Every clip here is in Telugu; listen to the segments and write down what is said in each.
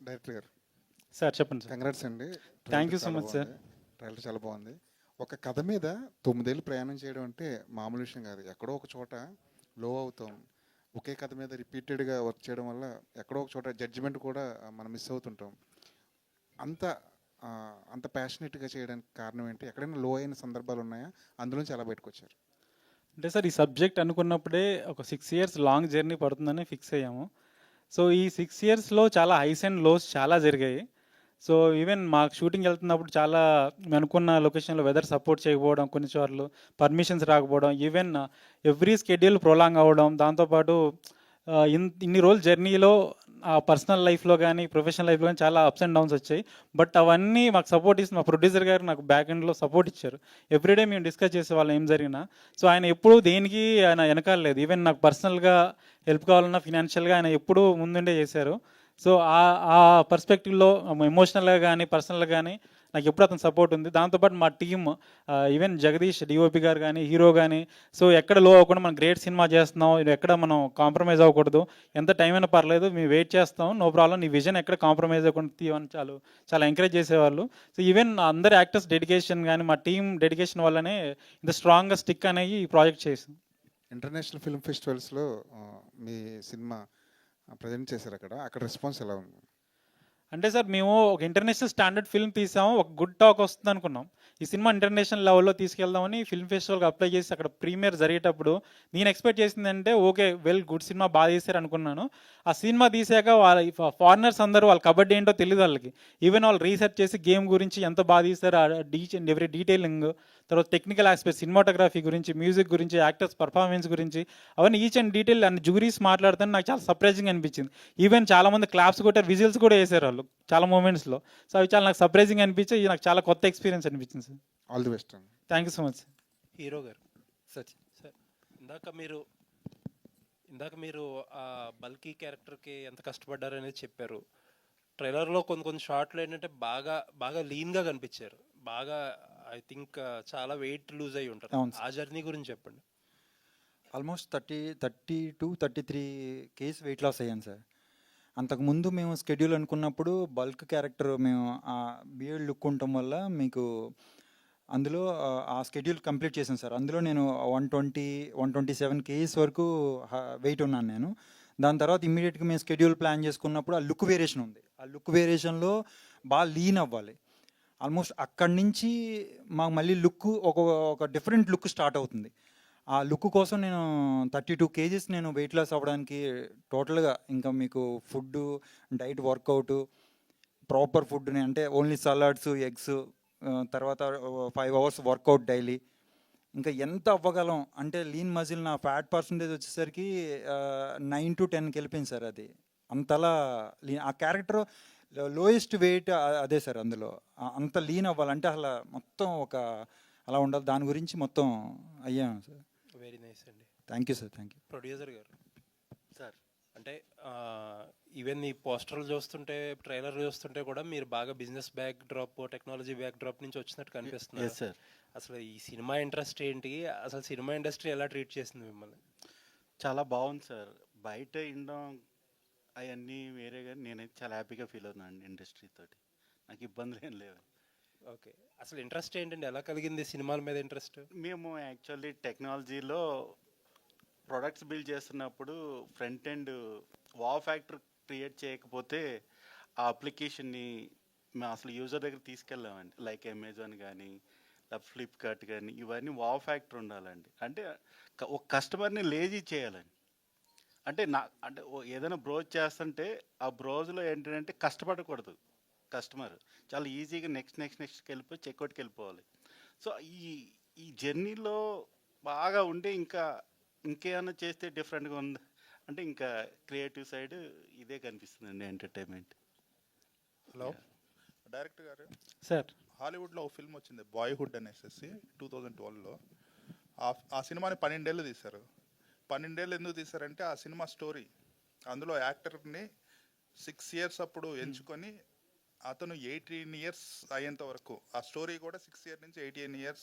డైరెక్టర్ గారు సార్ చెప్పండి సార్. కంగ్రాట్స్ అండి. థ్యాంక్ ట్రైలర్ యూ సో చాలా మచ్ సార్. బాగుంది. ట్రైలర్ చాలా బాగుంది. ఒక కథ మీద 9 ఏళ్ళు ప్రయాణం చేయడం అంటే మామూలు విషయం కాదు. ఎక్కడో ఒక చోట లో అవుతాం. ఒకే కథ మీద రిపీటెడ్గా వర్క్ చేయడం వల్ల ఎక్కడో ఒక చోట జడ్జిమెంట్ కూడా మనం మిస్ అవుతుంటాం. అంత ఆ, అంత ప్యాషనెట్గా చేయడానికి కారణం ఏంటి? ఎక్కడైనా లో అయిన సందర్భాలు ఉన్నాయా? అందులోంచి ఎలా బయటకు వచ్చారు? అంటే సార్ ఈ సబ్జెక్ట్ అనుకున్నప్పుడే ఒక 6 years లాంగ్ జర్నీ పడుతుందని ఫిక్స్ అయ్యాము. సో ఈ 6 yearsలో చాలా హైస్ అండ్ లోస్ చాలా జరిగాయి. సో ఈవెన్ మాకు షూటింగ్ వెళ్తున్నప్పుడు చాలా మేము అనుకున్న లొకేషన్లో వెదర్ సపోర్ట్ చేయకపోవడం, కొన్నిసార్లు పర్మిషన్స్ రాకపోవడం, ఈవెన్ ఎవ్రీ స్కెడ్యూల్ ప్రొలాంగ్ అవ్వడం, దాంతోపాటు ఇన్ని రోజులు జర్నీలో పర్సనల్ లైఫ్లో కానీ ప్రొఫెషనల్ లైఫ్లో కానీ చాలా అప్స్ అండ్ డౌన్స్ వచ్చాయి. బట్ అవన్నీ మాకు సపోర్ట్ ఇస్తుంది మా ప్రొడ్యూసర్ గారు, నాకు బ్యాక్ ఎండ్లో సపోర్ట్ ఇచ్చారు. ఎవ్రీడే మేము డిస్కస్ చేసేవాళ్ళం ఏం జరిగినా. సో ఆయన ఎప్పుడూ దేనికి ఆయన వెనకాలలేదు. ఈవెన్ నాకు పర్సనల్గా హెల్ప్ కావాలన్నా ఫినాన్షియల్గా ఆయన ఎప్పుడూ ముందుండే చేశారు. సో ఆ పర్స్పెక్టివ్లో ఎమోషనల్గా కానీ పర్సనల్గా కానీ నాకు ఎప్పుడు అతను సపోర్ట్ ఉంది. దాంతోపాటు మా టీమ్, ఈవెన్ జగదీష్ డిఓపి గారు కానీ హీరో కానీ, సో ఎక్కడ లో అవ్వకుండా మనం గ్రేట్ సినిమా చేస్తున్నాం, ఇది ఎక్కడ మనం కాంప్రమైజ్ అవ్వకూడదు, ఎంత టైం అయినా పర్లేదు మేము వెయిట్ చేస్తాం, నో ప్రాబ్లం, నీ విజన్ ఎక్కడ కాంప్రమైజ్ అవ్వకుండా తీయమని చాలా ఎంకరేజ్ చేసేవాళ్ళు. సో ఈవెన్ అందరు యాక్టర్స్ డెడికేషన్ కానీ మా టీం డెడికేషన్ వల్లనే ఇంత స్ట్రాంగ్గా స్టిక్ అనేది ఈ ప్రాజెక్ట్ చేసింది. ఇంటర్నేషనల్ ఫిల్మ్ ఫెస్టివల్స్లో మీ సినిమా ప్రజెంట్ చేశారు. అక్కడ రెస్పాన్స్ ఎలా ఉంది? అంటే సార్ మేము ఒక ఇంటర్నేషనల్ స్టాండర్డ్ ఫిల్మ్ తీసాము, ఒక గుడ్ టాక్ వస్తుంది అనుకున్నాం. ఈ సినిమా ఇంటర్నేషనల్ లెవెల్లో తీసుకెళ్దామని ఫిల్మ్ ఫెస్టివల్కి అప్లై చేసి అక్కడ ప్రీమియర్ జరిగేటప్పుడు నేను ఎక్స్పెక్ట్ చేసిందంటే ఓకే గుడ్ సినిమా బాగా చేశారు అనుకున్నాను. ఆ సినిమా తీసాక వాళ్ళ ఫారినర్స్ అందరూ వాళ్ళ కబడ్డీ ఏంటో తెలియదు వాళ్ళకి. ఈవెన్ వాళ్ళు రీసెర్చ్ చేసి గేమ్ గురించి ఎంత బాగా తీశారు, ఎవ్రీ డీటెయిలింగ్, తర్వాత టెక్నికల్ ఆస్పెక్ట్, సినిమాటోగ్రఫీ గురించి, మ్యూజిక్ గురించి, యాక్టర్స్ పర్ఫార్మెన్స్ గురించి, అవన్నీ ఈచ్ అండ్ డీటెయిల్ అన్ని జూరీస్ మాట్లాడుతాను. నాకు చాలా సర్ప్రైజింగ్ అనిపించింది. ఈవెన్ చాలామంది క్లాప్స్ కొట్టారు, విజిల్స్ కూడా వేసారు వాళ్ళు చాలా మూమెంట్స్లో. సో అవి చాలా నాకు సర్ప్రైజింగ్ అనిపించి ఇది నాకు చాలా కొత్త ఎక్స్పీరియన్స్ అనిపించింది sir. All the best. Thank you so much. Hero గారు సచిన్ సార్, ఇందాక మీరు ఆ బల్కీ క్యారెక్టర్కి ఎంత కష్టపడ్డారు అనేది చెప్పారు. ట్రైలర్లో కొన్ని షార్ట్లు ఏంటంటే బాగా బాగా లీన్గా కనిపించారు. బాగా ఐ థింక్ చాలా వెయిట్ లూజ్ అయ్యి ఉంటారు. ఆ జర్నీ గురించి చెప్పండి. ఆల్మోస్ట్ 32-33 కేజీస్ వెయిట్ లాస్ అయ్యాను సార్. అంతకుముందు మేము స్కెడ్యూల్ అనుకున్నప్పుడు బల్క్ క్యారెక్టర్ మేము ఆ బియర్డ్ లుక్ ఉండటం వల్ల మీకు అందులో ఆ స్కెడ్యూల్ కంప్లీట్ చేశాను సార్. అందులో నేను 127 కేజీస్ వరకు వెయిట్ ఉన్నాను నేను. దాని తర్వాత ఇమ్మీడియట్గా మేము స్కెడ్యూల్ ప్లాన్ చేసుకున్నప్పుడు ఆ లుక్ వేరియేషన్ ఉంది. ఆ లుక్ వేరియేషన్లో బాగా లీన్ అవ్వాలి. ఆల్మోస్ట్ అక్కడి నుంచి మాకు మళ్ళీ లుక్ ఒక డిఫరెంట్ లుక్ స్టార్ట్ అవుతుంది. ఆ లుక్ కోసం నేను 32 కేజీస్ నేను వెయిట్ లాస్ అవ్వడానికి టోటల్గా ఇంకా మీకు food, diet, workout, proper food, అంటే ఓన్లీ సలాడ్స్, ఎగ్స్, తర్వాత 5 hours వర్కౌట్ డైలీ. ఇంకా ఎంత అవ్వగలం అంటే లీన్ మజిల్ నా ఫ్యాట్ పర్సంటేజ్ వచ్చేసరికి 9 to 10కి వెళ్ళిపోయింది సార్. అది అంతలా లీన్. ఆ క్యారెక్టర్ లోయెస్ట్ వెయిట్ అదే సార్. అందులో అంత లీన్ అవ్వాలంటే అసలు మొత్తం అలా ఉండాలి. దాని గురించి మొత్తం అయ్యాను సార్. వెరీ నైస్ అండి. Thank you sir. Thank you. Producer గారు సార్, అంటే ఈవెన్ ఈ పోస్టర్లు చూస్తుంటే, ట్రైలర్ చూస్తుంటే కూడా మీరు బాగా business back drop, technology back drop నుంచి వచ్చినట్టు కనిపిస్తున్నారు సార్. అసలు ఈ సినిమా ఇంట్రెస్ట్ ఏంటి? అసలు సినిమా ఇండస్ట్రీ ఎలా ట్రీట్ చేసింది మిమ్మల్ని? చాలా బాగుంది సార్. బయట ఇండం అవన్నీ వేరే, కానీ నేనైతే చాలా హ్యాపీగా ఫీల్ అవుతున్నాను ఇండస్ట్రీ తోటి. నాకు ఇబ్బందులు ఏం లేవు. ఓకే, అసలు ఇంట్రెస్ట్ ఏంటండి? ఎలా కలిగింది సినిమాల మీద ఇంట్రెస్ట్? మేము యాక్చువల్లీ టెక్నాలజీలో ప్రొడక్ట్స్ బిల్డ్ చేస్తున్నప్పుడు ఫ్రంట్ ఎండ్ ఫ్యాక్టర్ క్రియేట్ చేయకపోతే ఆ అప్లికేషన్ని మేము అసలు యూజర్ దగ్గర తీసుకెళ్ళామండి. లైక్ అమెజాన్ కానీ ఫ్లిప్కార్ట్ కానీ, ఇవన్నీ ఫ్యాక్టర్ ఉండాలండి. అంటే ఒక కస్టమర్ని లేజీ చేయాలండి. అంటే ఏదైనా బ్రౌజ్ చేస్తుంటే ఆ బ్రౌజ్లో ఏంటంటే కష్టపడకూడదు. కస్టమర్ చాలా ఈజీగా నెక్స్ట్కి వెళ్ళిపోయి చెక్అవుట్కి వెళ్ళిపోవాలి. సో ఈ జర్నీలో బాగా ఉండే ఇంకేమైనా చేస్తే డిఫరెంట్గా ఉంది అంటే ఇంకా క్రియేటివ్ సైడ్ ఇదే కనిపిస్తుందండి, ఎంటర్టైన్మెంట్. హలో డైరెక్టర్ గారు సార్, హాలీవుడ్లో ఒక ఫిల్మ్ వచ్చింది బాయ్హుడ్ అనేసి 2012లో. ఆ సినిమాని 12 ఏళ్ళు తీశారు. 12 ఏళ్ళు ఎందుకు తీశారంటే ఆ సినిమా స్టోరీ, అందులో యాక్టర్ని 6 years అప్పుడు ఎంచుకొని అతను 18 years అయ్యేంత వరకు, ఆ స్టోరీ కూడా 6 years నుంచి 18 years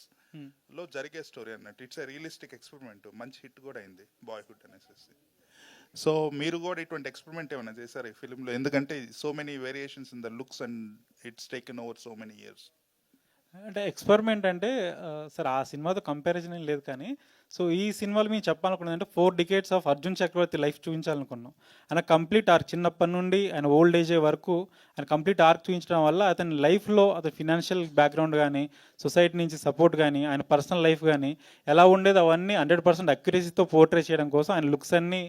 లో జరిగే స్టోరీ అన్నట్టు. It's a realistic experiment. మంచి హిట్ కూడా అయింది బాయ్హుడ్ అనేసి. సో మీరు కూడా ఇటువంటి ఎక్స్పెరిమెంట్ ఏమైనా చేశారు ఈ ఫిలింలో? ఎందుకంటే so many variations in the looks and it's taken over so many years. అంటే ఎక్స్పెరిమెంట్ అంటే సార్ ఆ సినిమాతో కంపారిజన్ ఏం లేదు కానీ సో ఈ సినిమాలో మేము చెప్పాలనుకున్నది అంటే 4 decades of Arjun Chakravarthy life చూపించాలనుకున్నాం. ఆయన కంప్లీట్ ఆర్క్ చిన్నప్పటి నుండి ఆయన ఓల్డ్ ఏజ్ వరకు ఆయన కంప్లీట్ ఆర్క్ చూపించడం వల్ల అతని లైఫ్లో అతని ఫినాన్షియల్ బ్యాక్గ్రౌండ్ కానీ సొసైటీ నుంచి సపోర్ట్ కానీ ఆయన పర్సనల్ లైఫ్ కానీ ఎలా ఉండేది అవన్నీ 100% అక్యురసీతో పోర్ట్రే చేయడం కోసం ఆయన లుక్స్ అన్నీ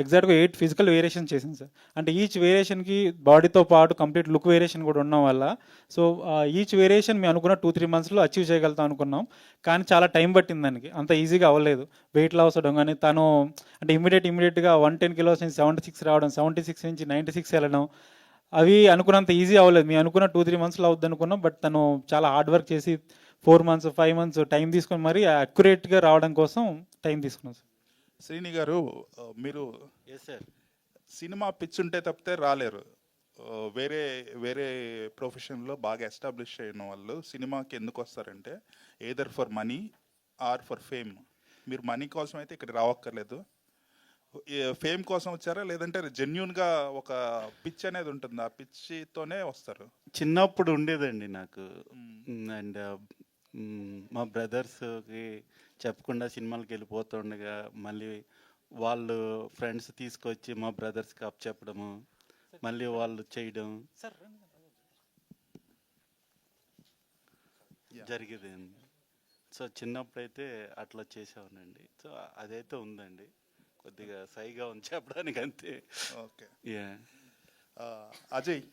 ఎగ్జాక్ట్గా 8 ఫిజికల్ వేరియేషన్ చేసింది సార్. అంటే ఈచ్ వేరియేషన్కి బాడీతో పాటు కంప్లీట్ లుక్ వేరియేషన్ కూడా ఉండడం వల్ల సో ఈచ్ వేరియేషన్ మేము అనుకున్న 2-3 మంత్స్లో అచీవ్ చేయగలుగుతాం అనుకున్నాం. కానీ చాలా టైం పట్టింది దానికి, అంత ఈజీగా అవ్వలేదు. వెయిట్ లాస్ అవడం కానీ తను అంటే ఇమీడియట్గా 110 కిలోస్ నుంచి 76 రావడం, 76 నుంచి 96 వెళ్ళడం అవి అనుకున్నంత ఈజీ అవ్వలేదు. మేము అనుకున్న 2-3 మంత్స్లో అవుద్ది అనుకున్నాం. బట్ తను చాలా హార్డ్ వర్క్ చేసి 4 మంత్స్ 5 మంత్స్ టైం తీసుకొని మరీ అక్యురేట్గా రావడం కోసం టైం తీసుకున్నాం సార్. శ్రీని గారు, మీరు ఎస్ సార్. సినిమా పిచ్ ఉంటే తప్పితే రాలేరు. వేరే వేరే ప్రొఫెషన్లో బాగా ఎస్టాబ్లిష్ అయిన వాళ్ళు సినిమాకి ఎందుకు వస్తారంటే either for money are for fame. మీరు మనీ కోసం అయితే ఇక్కడ రావక్కర్లేదు. ఫేమ్ కోసం వచ్చారా లేదంటే జెన్యున్గా ఒక పిచ్ అనేది ఉంటుంది, ఆ పిచ్చితోనే వస్తారు? చిన్నప్పుడు ఉండేదండి నాకు. అండ్ మా బ్రదర్స్కి చెప్పకుండా సినిమాలకు వెళ్ళిపోతుండగా మళ్ళీ వాళ్ళు ఫ్రెండ్స్ తీసుకొచ్చి మా బ్రదర్స్కి అప్ చెప్పడము, మళ్ళీ వాళ్ళు చేయడం జరిగేదండి. సో చిన్నప్పుడైతే అట్లా చేసేవానండి. సో అదైతే ఉందండి, కొద్దిగా సైగా ఉంది చెప్పడానికి అంతే. Okay. Yeah. Ajay,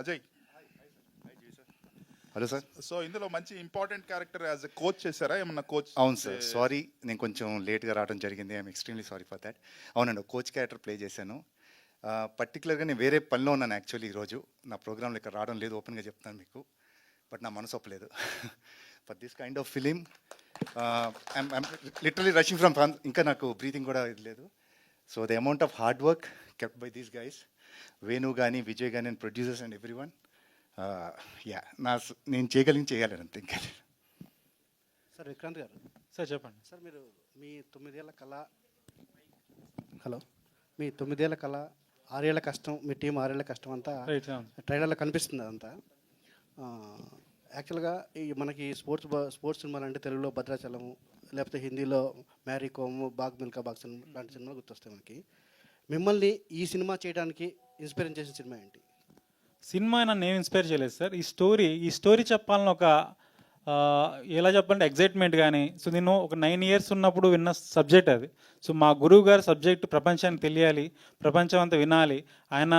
Ajay hello sir. So ఇందులో మంచి important character as a coach చేశారా ఏమన్నా? కోచ్? అవును సార్, సారీ నేను కొంచెం లేట్గా రావడం జరిగింది. I'm extremely sorry for that. అవునండి, కోచ్ క్యారెక్టర్ ప్లే చేశాను. పర్టికులర్గా నేను వేరే పనిలో ఉన్నాను యాక్చువల్లీ. ఈరోజు నా ప్రోగ్రాంలో ఇక్కడ రావడం లేదు, ఓపెన్గా చెప్తాను మీకు. బట్ నా మనసు ఒప్పలేదు for this kind of film. I'm literally rushing from ఇంకా నాకు బ్రీతింగ్ కూడా ఇది లేదు. So the amount of hard work kept by these guys, Venu కానీ విజయ్ కానీ and producers and everyone. నేను చేయాలని అంతే ఇంకా. సార్ విక్రాంత్ గారు, సార్ చెప్పండి. సార్ మీరు మీ 9 ఏళ్ల కళ, హలో, మీ 9 ఏళ్ల కళ, 6 ఏళ్ల కష్టం, మీ టీం 6 ఏళ్ల కష్టం అంతా రైట్ అవును. ట్రైలర్లో కనిపిస్తుంది అదంతా. యాక్చువల్గా ఈ మనకి స్పోర్ట్స్ సినిమాలు అంటే తెలుగులో భద్రాచలము, లేకపోతే హిందీలో మ్యారీ కోమ్, బాగ్ మిల్కా బాగ్ సినిమా లాంటి సినిమాలు గుర్తొస్తాయి మనకి. మిమ్మల్ని ఈ సినిమా చేయడానికి ఇన్స్పైర్ చేసిన సినిమా ఏంటి? సినిమా నన్ను ఏం ఇన్స్పైర్ చేయలేదు సార్. ఈ స్టోరీ చెప్పాలని ఒక ఎలా చెప్పాలంటే ఎగ్జైట్మెంట్ కానీ. సో నేను ఒక 9 ఇయర్స్ ఉన్నప్పుడు విన్న సబ్జెక్ట్ అది. సో మా గురువు గారి సబ్జెక్ట్ ప్రపంచానికి తెలియాలి, ప్రపంచం అంతా వినాలి. ఆయన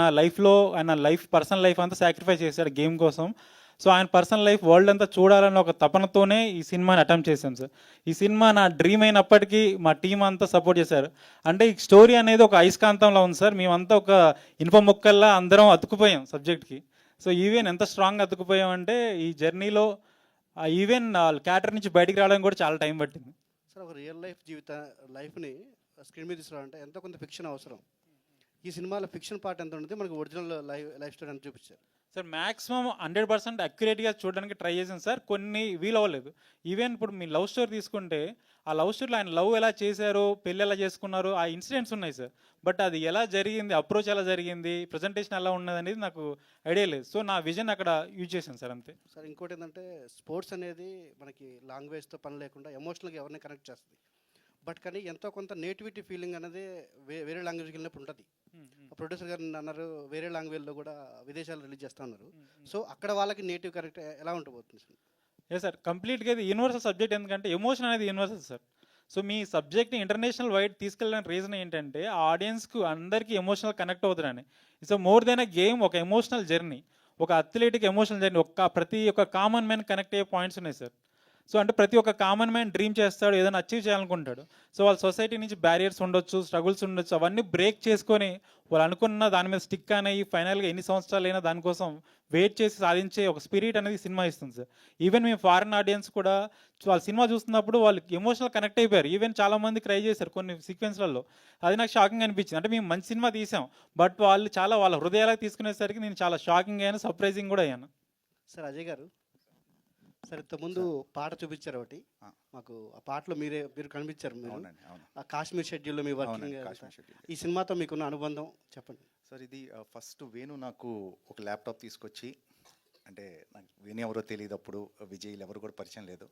పర్సనల్ లైఫ్ అంతా సాక్రిఫైస్ చేశాడు గేమ్ కోసం. సో ఆయన పర్సనల్ లైఫ్ వరల్డ్ అంతా చూడాలని ఒక తపనతోనే ఈ సినిమాని అటెంప్ట్ చేశాను సార్. ఈ సినిమా నా డ్రీమ్ అయినప్పటికీ మా టీం అంతా సపోర్ట్ చేశారు. అంటే ఈ స్టోరీ అనేది ఒక అయస్కాంతంలో ఉంది సార్. మేమంతా ఒక ఇనుప ముక్కల్లా అందరం అతుకుపోయాం సబ్జెక్ట్కి. సో ఈవెన్ ఎంత స్ట్రాంగ్ అతుకుపోయామంటే ఈ జర్నీలో ఈవెన్ క్యారెక్టర్ నుంచి బయటికి రావడానికి కూడా చాలా టైం పట్టింది సార్. ఒక రియల్ లైఫ్ని స్క్రీన్ మీద తీసుకురావాలంటే ఎంతో కొంత ఫిక్షన్ అవసరం. ఈ సినిమాలో ఫిక్షన్ పార్ట్ ఎంత ఉంటుంది, మనకి ఒరిజినల్ లైఫ్ స్టోరీ ఎంత చూపించారు సార్? మ్యాక్సిమం 100% అక్యురేట్గా చూడడానికి ట్రై చేసాను సార్. కొన్ని వీలు అవ్వలేదు. ఈవెన్ ఇప్పుడు మీ లవ్ స్టోరీ తీసుకుంటే ఆ లవ్ స్టోరీలో ఆయన లవ్ ఎలా చేశారు, పెళ్ళి ఎలా చేసుకున్నారు, ఆ ఇన్సిడెంట్స్ ఉన్నాయి సార్. బట్ అది ఎలా జరిగింది, అప్రోచ్ ఎలా జరిగింది, ప్రజెంటేషన్ ఎలా ఉన్నది అనేది నాకు ఐడియా లేదు. సో నా విజన్ అక్కడ యూజ్ చేశాను సార్, అంతే సార్. ఇంకోటి ఏంటంటే స్పోర్ట్స్ అనేది మనకి లాంగ్వేజ్తో పని లేకుండా ఎమోషనల్గా ఎవరిని కనెక్ట్ చేస్తుంది. బట్ కానీ ఎంతో కొంత నేటివిటీ ఫీలింగ్ అనేది వేరే లాంగ్వేజ్కి వెళ్ళినప్పుడు ఉంటుంది. ప్రొడ్యూసర్ గారు అన్నారు వేరే లాంగ్వేజ్లో కూడా విదేశాల్లో రిలీజ్ చేస్తూ ఉన్నారు. సో అక్కడ వాళ్ళకి నేటివ్ కరెక్ట్ ఎలా ఉండబోతుంది సార్? ఏ సార్, కంప్లీట్గా ఇది యూనివర్సల్ సబ్జెక్ట్. ఎందుకంటే ఎమోషన్ అనేది యూనివర్సల్ సార్. సో మీ సబ్జెక్ట్ని ఇంటర్నేషనల్ వైడ్ తీసుకెళ్ళడానికి రీజన్ ఏంటంటే ఆ ఆడియన్స్కు అందరికీ ఎమోషనల్ కనెక్ట్ అవుతారని. So more than a game, ఒక ఎమోషనల్ జర్నీ, ఒక అథ్లెటిక్ ఎమోషనల్ జర్నీ. ప్రతి ఒక్క కామన్ మ్యాన్ కనెక్ట్ అయ్యే పాయింట్స్ ఉన్నాయి సార్. సో అంటే ప్రతి ఒక్క కామన్ మ్యాన్ డ్రీమ్ చేస్తాడు, ఏదైనా అచీవ్ చేయాలనుకుంటాడు. సో వాళ్ళ సొసైటీ నుంచి బ్యారియర్స్ ఉండొచ్చు, స్ట్రగుల్స్ ఉండొచ్చు, అవన్నీ బ్రేక్ చేసుకొని వాళ్ళు అనుకున్న దాని మీద స్టిక్ అనేవి ఫైనల్గా ఎన్ని సంవత్సరాలైనా దానికోసం వెయిట్ చేసి సాధించే ఒక స్పిరిట్ అనేది సినిమా ఇస్తుంది సార్. ఈవెన్ మేము ఫారిన్ ఆడియన్స్ కూడా వాళ్ళ సినిమా చూస్తున్నప్పుడు వాళ్ళు ఎమోషనల్ కనెక్ట్ అయిపోయారు. ఈవెన్ చాలామంది క్రై చేశారు కొన్ని సీక్వెన్స్లలో. అది నాకు షాకింగ్ అనిపించింది. అంటే మేము మంచి సినిమా తీసాం, బట్ వాళ్ళు చాలా వాళ్ళ హృదయాలకు తీసుకునేసరికి నేను చాలా షాకింగ్ అయ్యాను, సర్ప్రైజింగ్ కూడా అయ్యాను. సార్ అజయ్ గారు, సార్ ఇంతకుముందు పాట చూపించారు ఒకటి ఆ. మాకు, ఆ పాటలో మీరు కనిపించారు. మీరు అవునండి, అవును. ఆ కాశ్మీర్ షెడ్యూల్లో మీ వర్కింగ్ అవునండి, కాశ్మీర్ షెడ్యూల్. ఈ సినిమాతో మీకున్న అనుబంధం చెప్పండి. సార్ ఇది ఫస్ట్ వేణు నాకు ఒక ల్యాప్టాప్ తీసుకొచ్చి, అంటే నాకు వేణు ఎవరో తెలియదు అప్పుడు, విజయ్ ఎవరు కూడా పరిచయం లేదు.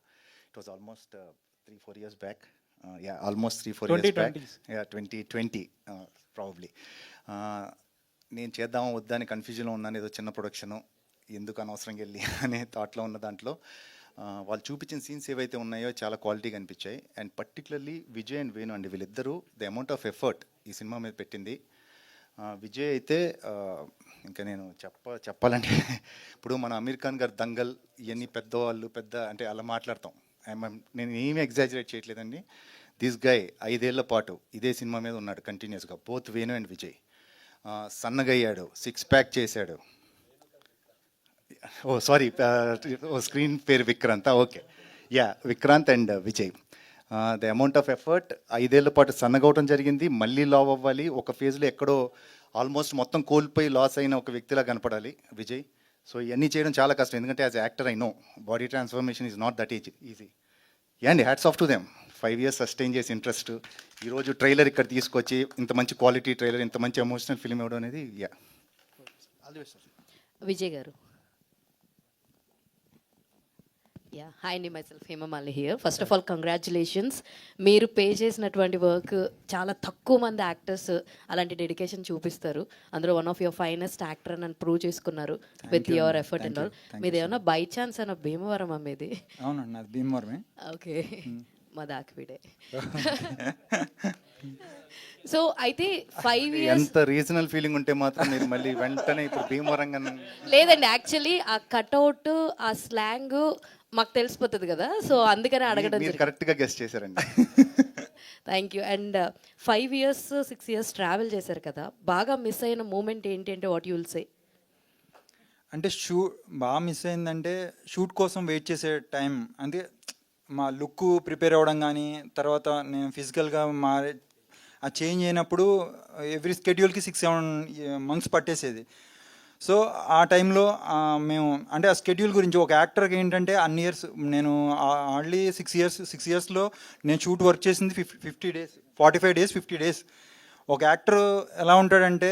It was almost 3-4 years back. Almost 3-4 years back. 2020 probably. నేను చేద్దామా వద్దా అని కన్ఫ్యూజన్లో ఉన్నాను. ఏదో చిన్న ప్రొడక్షను, ఎందుకు అనవసరంగా వెళ్ళి అనే థాట్లో ఉన్న దాంట్లో వాళ్ళు చూపించిన సీన్స్ ఏవైతే ఉన్నాయో చాలా క్వాలిటీగా అనిపించాయి. And particularly Vijay and Venu అండి, వీళ్ళిద్దరూ ద అమౌంట్ ఆఫ్ ఎఫర్ట్ ఈ సినిమా మీద పెట్టింది. విజయ్ అయితే ఇంకా నేను చెప్పాలంటే ఇప్పుడు మన అమీర్ ఖాన్ గారు దంగల్ ఇవన్నీ పెద్దవాళ్ళు అంటే అలా మాట్లాడతాం. నేను ఏమీ ఎగ్జాజరేట్ చేయట్లేదండి. దిస్ గై 5 ఏళ్ల పాటు ఇదే సినిమా మీద ఉన్నాడు కంటిన్యూస్గా, బోత్ వేణు అండ్ విజయ్. సన్నగయ్యాడు, 6 ప్యాక్ చేశాడు. సారీ, స్క్రీన్ పేరు Vikrant. Okay, Vikrant and Vijay. The amount of effort, 5 ఏళ్ల పాటు సన్నగవటం జరిగింది, మళ్ళీ లావ్ అవ్వాలి, ఒక ఫేజ్లో ఎక్కడో ఆల్మోస్ట్ మొత్తం కోల్పోయి లాస్ అయిన ఒక వ్యక్తిలా కనపడాలి విజయ్. సో ఇవన్నీ చేయడం చాలా కష్టం, ఎందుకంటే as actor I know body transformation is not that easy. And hats off to them, 5 years sustain చేసి ఇంట్రెస్ట్, ఈరోజు ట్రైలర్ ఇక్కడ తీసుకొచ్చి ఇంత మంచి క్వాలిటీ ట్రైలర్, ఇంత మంచి ఎమోషనల్ ఫిల్మ్ ఇవ్వడం అనేది all the best sir. Vijay గారు. యా, హాయ్ అండి, my self Hemamali here. First of all congratulations. మీరు పే చేసినటువంటి వర్క్ చాలా తక్కువ మంది యాక్టర్స్ అలాంటి డెడికేషన్ చూపిస్తారు. అందులో one of your finest actor అని ప్రూవ్ చేసుకున్నారు with your effort and all. మీది ఏమన్నా బై ఛాన్స్ అన్న భీమవరం అమ్మేది? అవునండి, అది భీమవరమే. ఓకే, మా దాకివిడే. సో అయితే 5 years ఎంత రీజనల్ ఫీలింగ్ ఉంటే మాత్రం మీరు మళ్ళీ వెంటనే ఇప్పుడు భీమవరంగా. లేదండి, యాక్చువల్లీ ఆ కట్అవుట్, ఆ స్లాంగ్ మాకు తెలిసిపోతుంది కదా, సో అందుకనే అడగడం. మీరు కరెక్ట్గా గెస్ట్ చేశారండి. Thank you. And 5 years 6 years travel చేశారు కదా, బాగా మిస్ అయిన మూమెంట్ ఏంటి అంటే వాట్ యు విల్ సే? అంటే బాగా మిస్ అయిందంటే షూట్ కోసం వెయిట్ చేసే టైం. అంటే మా లుక్ ప్రిపేర్ అవ్వడం కానీ, తర్వాత నేను ఫిజికల్గా ఆ చేంజ్ అయినప్పుడు ఎవ్రీ స్కెడ్యూల్కి 6-7 months పట్టేసేది. సో ఆ టైంలో మేము అంటే ఆ స్కెడ్యూల్ గురించి ఒక యాక్టర్కి ఏంటంటే అన్ని ఇయర్స్ నేను ఆల్రెడీ 6 yearsలో నేను షూట్ వర్క్ చేసింది 50 days, 45 days, 50 days. ఒక యాక్టర్ ఎలా ఉంటాడంటే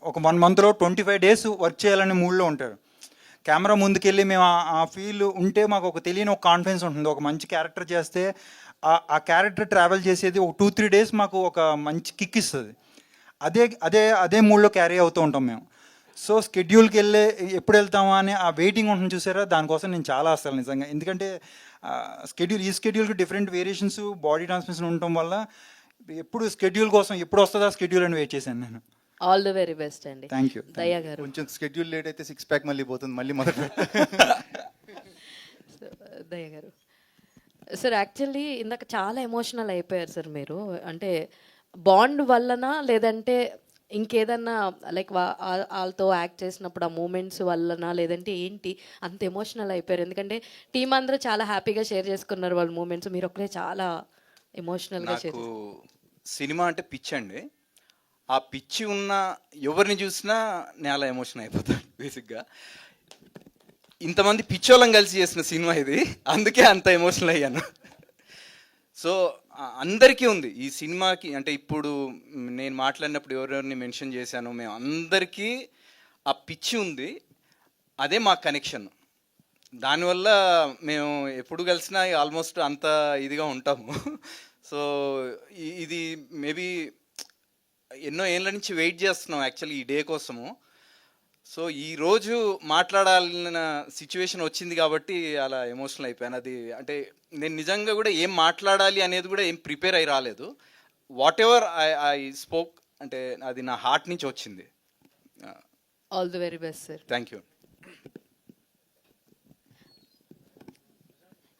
ఒక 1 monthలో 25 days వర్క్ చేయాలనే మూడ్లో ఉంటాడు. కెమెరా ముందుకెళ్ళి మేము ఆ ఫీల్ ఉంటే మాకు ఒక తెలియని ఒక కాన్ఫిడెన్స్ ఉంటుంది. ఒక మంచి క్యారెక్టర్ చేస్తే ఆ క్యారెక్టర్ ట్రావెల్ చేసేది ఒక 2-3 days మాకు ఒక మంచి కిక్ ఇస్తుంది. అదే మూడ్లో క్యారీ అవుతూ ఉంటాం మేము. సో స్కెడ్యూల్కి ఎప్పుడు వెళ్తామా అని ఆ వెయిటింగ్ ఉంటుంది చూసారా, దానికోసం నేను చాలా అసలు నిజంగా. ఎందుకంటే ఈ స్కెడ్యూల్కి డిఫరెంట్ వేరియేషన్స్, బాడీ ట్రాన్స్మిషన్ ఉండటం వల్ల ఎప్పుడు స్కెడ్యూల్ కోసం ఎప్పుడు వస్తుందా స్కెడ్యూల్ అని వెయిట్ చేశాను నేను. ఆల్ ది వెరీ బెస్ట్ అండి. Thank you. దయా గారు. కొంచెం స్కెడ్యూల్ లేట్ అయితే 6 ప్యాక్ మళ్ళీ పోతుంది, మళ్ళీ మొదటి. దయా గారు. సార్ యాక్చువల్లీ ఇందాక చాలా ఎమోషనల్ అయిపోయారు సార్ మీరు. అంటే బాండ్ వల్లనా లేదంటే ఇంకేదన్నా లైక్ వాళ్ళతో యాక్ట్ చేసినప్పుడు ఆ మూమెంట్స్ వల్లనా లేదంటే ఏంటి అంత ఎమోషనల్ అయిపోయారు? ఎందుకంటే టీం అందరూ చాలా హ్యాపీగా షేర్ చేసుకున్నారు వాళ్ళ మూమెంట్స్, మీరు ఒకరే చాలా ఎమోషనల్గా షేర్. నాకు సినిమా అంటే పిచ్చి అండి. ఆ పిచ్చి ఉన్న ఎవరిని చూసినా నేను అలా ఎమోషన్ అయిపోతాను బేసిక్గా. ఇంతమంది పిచ్చోళ్ళం కలిసి చేసిన సినిమా ఇది, అందుకే అంత ఎమోషనల్ అయ్యాను. సో అందరికీ ఉంది ఈ సినిమాకి. అంటే ఇప్పుడు నేను మాట్లాడినప్పుడు ఎవరెవరిని మెన్షన్ చేశాను, మేము అందరికీ ఆ పిచ్చి ఉంది, అదే మా కనెక్షన్. దానివల్ల మేము ఎప్పుడు కలిసినా ఆల్మోస్ట్ అంత ఇదిగా ఉంటాము. సో ఇది మేబీ ఎన్నో ఏళ్ళ నుంచి వెయిట్ చేస్తున్నాం యాక్చువల్లీ ఈ డే కోసము. సో ఈరోజు మాట్లాడాలన్న సిచ్యువేషన్ వచ్చింది కాబట్టి అలా ఎమోషనల్ అయిపోయాను. అది అంటే నేను నిజంగా కూడా ఏం మాట్లాడాలి అనేది కూడా ఏం ప్రిపేర్ అయి రాలేదు. వాట్ ఎవర్ ఐ స్పోక్ అంటే అది నా హార్ట్ నుంచి వచ్చింది. All the very best sir. Thank you.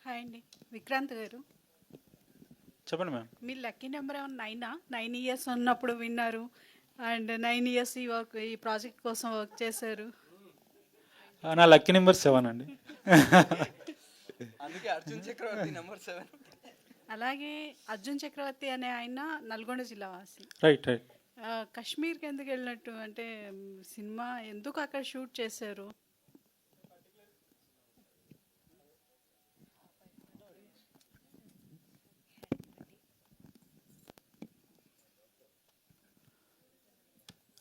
Hi అండి, విక్రాంత్ గారు. చెప్పండి మ్యామ్. మీ లక్కీ నెంబర్ ఏమన్నా 9 years ఉన్నప్పుడు విన్నారు అండ్ 9 years ఈ ప్రాజెక్ట్ కోసం వర్క్ చేశారు? నా లక్కీ నెంబర్ 7 అండి. అందుకే అర్జున్ చక్రవర్తి నెంబర్ 7. అలాగే అర్జున్ చక్రవర్తి అనే ఆయన నల్గొండ జిల్లా వాసి. రైట్. కాశ్మీర్కి ఎందుకు వెళ్ళినట్టు, అంటే సినిమా ఎందుకు అక్కడ షూట్ చేశారు?